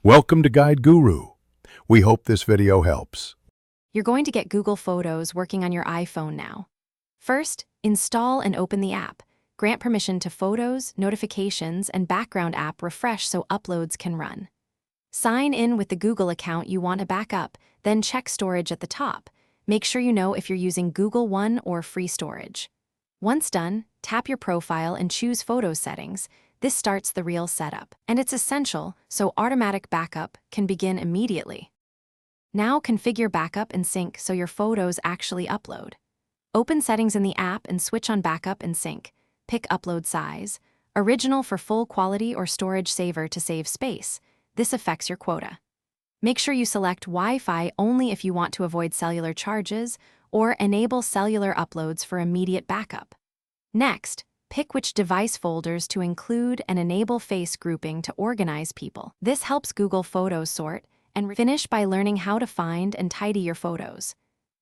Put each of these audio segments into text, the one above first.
Welcome to Guide Guru. We hope this video helps. You're going to get Google Photos working on your iPhone now. First, install and open the app. Grant permission to Photos, Notifications, and Background app refresh so uploads can run. Sign in with the Google account you want to back up, then check storage at the top. Make sure you know if you're using Google One or free storage. Once done, tap your profile and choose Photos settings. This starts the real setup, and it's essential so automatic backup can begin immediately. Now configure backup and sync so your photos actually upload. Open settings in the app and switch on backup and sync. Pick upload size, original for full quality or storage saver to save space. This affects your quota. Make sure you select Wi-Fi only if you want to avoid cellular charges, or enable cellular uploads for immediate backup. Next, pick which device folders to include and enable face grouping to organize people. This helps Google Photos sort, and finish by learning how to find and tidy your photos.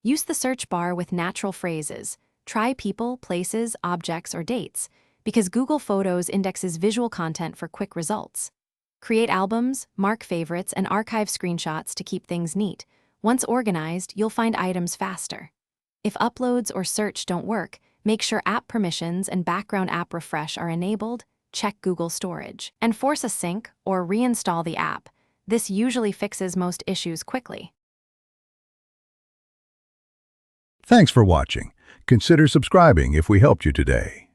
Use the search bar with natural phrases. Try people, places, objects, or dates, because Google Photos indexes visual content for quick results. Create albums, mark favorites, and archive screenshots to keep things neat. Once organized, you'll find items faster. If uploads or search don't work, make sure app permissions and background app refresh are enabled, check Google Storage, and force a sync or reinstall the app. This usually fixes most issues quickly. Thanks for watching. Consider subscribing if we helped you today.